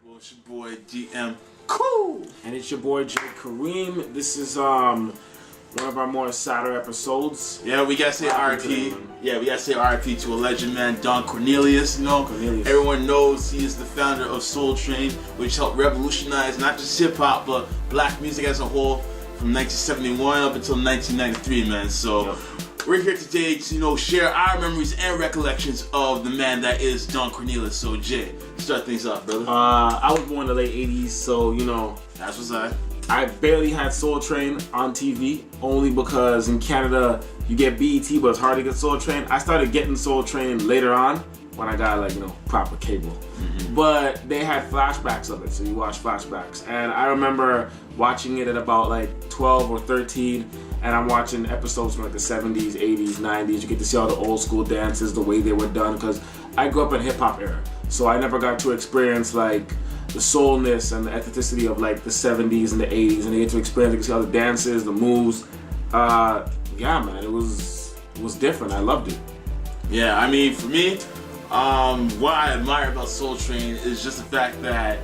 Well, it's your boy DM Cool. And it's your boy Jay Kareem. This is one of our more sadder episodes. Yeah, we gotta say R.I.P. Yeah, we gotta say R.I.P. to a legend, man, Don Cornelius. You know, everyone knows he is the founder of Soul Train, which helped revolutionize not just hip hop but black music as a whole from 1971 up until 1993, man. So we're here today to share our memories and recollections of the man that is Don Cornelius. So Jay, start things off, brother. I was born in the late '80s, so that's what's I barely had Soul Train on TV, only because in Canada you get BET, but it's hard to get Soul Train. I started getting Soul Train later on when I got proper cable. But they had flashbacks of it, so you watch flashbacks. And I remember watching it at about 12 or 13, and I'm watching episodes from the 70s, 80s, 90s. You get to see all the old school dances, the way they were done, because I grew up in hip hop era, so I never got to experience the soulness and the ethnicity of the 70s and the 80s, and they get to experience, you see all the dances, the moves. Yeah, man, it was different. I loved it. Yeah, I mean, for me, what I admire about Soul Train is just the fact that,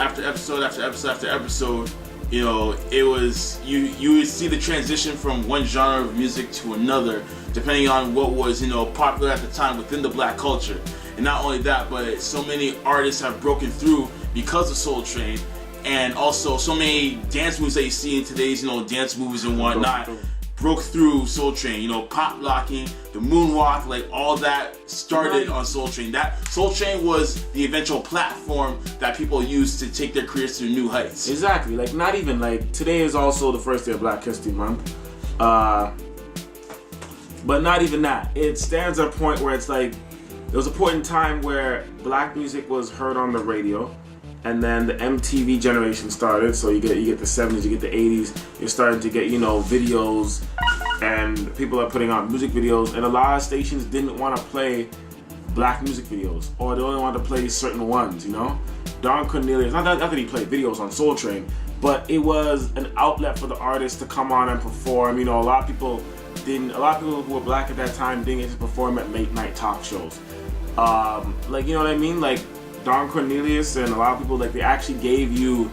after episode after episode after episode, it was, you would see the transition from one genre of music to another, depending on what was, popular at the time within the black culture. And not only that, but so many artists have broken through because of Soul Train, and also so many dance moves that you see in today's, dance movies and whatnot, broke through Soul Train. Pop locking, the moonwalk, all that started on Soul Train. That Soul Train was the eventual platform that people used to take their careers to new heights. Exactly. Not even today is also the first day of Black History Month. But not even that. It stands at a point where it's there was a point in time where black music was heard on the radio, and then the MTV generation started. So you get the 70s, you get the 80s. You're starting to get videos, and people are putting out music videos, and a lot of stations didn't want to play black music videos, or they only wanted to play certain ones. Don Cornelius, not that he played videos on Soul Train, but it was an outlet for the artists to come on and perform. A lot of people who were black at that time didn't get to perform at late night talk shows. You know what I mean? Don Cornelius and a lot of people, they actually gave you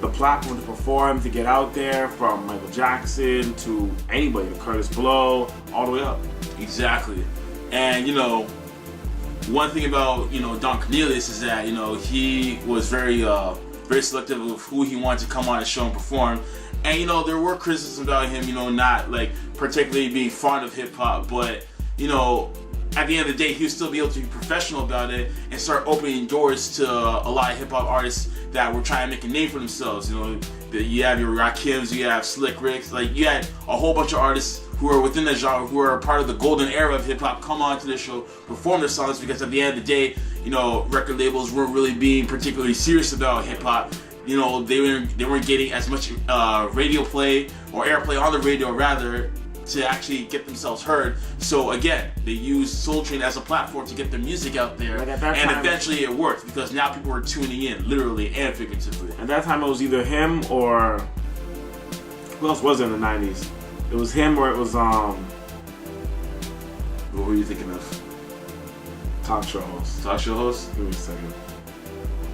the platform to perform, to get out there, from Michael Jackson to anybody, to Curtis Blow, all the way up. Exactly. And, one thing about, Don Cornelius is that, he was very selective of who he wanted to come on the show and perform. And, there were criticisms about him, not, particularly being fond of hip-hop, but, at the end of the day, he would still be able to be professional about it and start opening doors to a lot of hip-hop artists that were trying to make a name for themselves. You have your Rakims, you have Slick Ricks, you had a whole bunch of artists who are within that genre, who are part of the golden era of hip-hop, come on to the show, perform their songs, because at the end of the day, record labels weren't really being particularly serious about hip-hop. They weren't getting as much radio play or airplay on the radio, rather, to actually get themselves heard. So again, they used Soul Train as a platform to get their music out there, and eventually it worked, because now people were tuning in, literally and figuratively. At that time, it was either him or who else was it in the 90s? It was him, or it was What were you thinking of? Talk show host. Talk show host? Give me a second.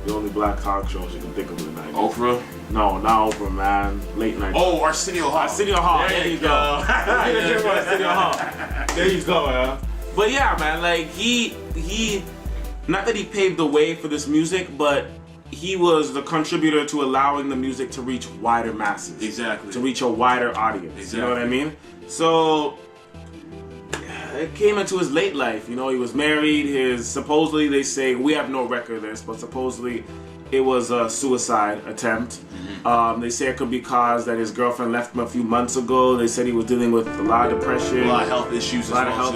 The only black talk shows you can think of in the 90s. Oprah? No, not Oprah, man. Late night. Oh, Arsenio Hall. Arsenio Hall. There you go. Arsenio Hall. There you go, man. But yeah, man, he not that he paved the way for this music, but he was the contributor to allowing the music to reach wider masses. Exactly. To reach a wider audience. Exactly. You know what I mean? So it came into his late life. He was married. Supposedly, they say, we have no record of this, but supposedly it was a suicide attempt. They say it could be caused that his girlfriend left him a few months ago. They said he was dealing with a lot of depression, a lot of health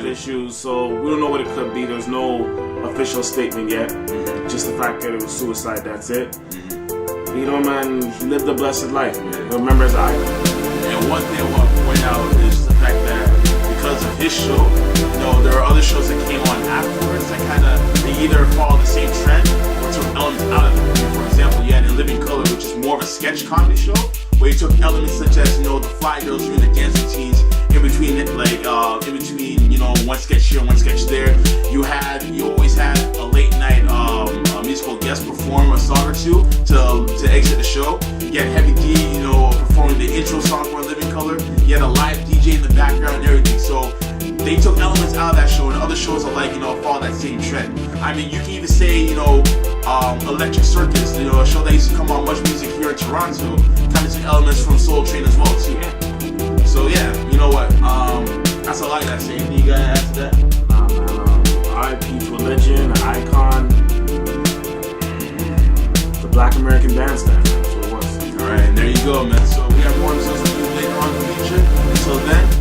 issues, So we don't know what it could be. There's no official statement yet. Just the fact that it was suicide. That's it. Man, he lived a blessed life, man. Remember his eye. And one thing I want to point out is the fact that because of his show, there are other shows that came on afterwards that they either follow the same trend or took elements out of it. For example, you had In Living Color, which is more of a sketch comedy show, where you took elements such as the fly girls doing the dance routines in between one sketch here, one sketch there. You always had a late night musical guest performer to exit the show. You had Heavy D, you know, performing the intro song for Living Color. You had a live DJ in the background and everything. So they took elements out of that show, and other shows are like, you know, follow that same trend. I mean, you can even say, you know, Electric Circus, you know, a show that used to come on Much Music here in Toronto, kind of took elements from Soul Train as well too. So yeah, you know what? That's all I gotta say. Anything you gotta add to that? Nah, man. R.I.P. to a legend, an icon, the Black American bandstand. That's what it was. All right, and there you go, man. So we have more episodes for you later on in the future. Until then.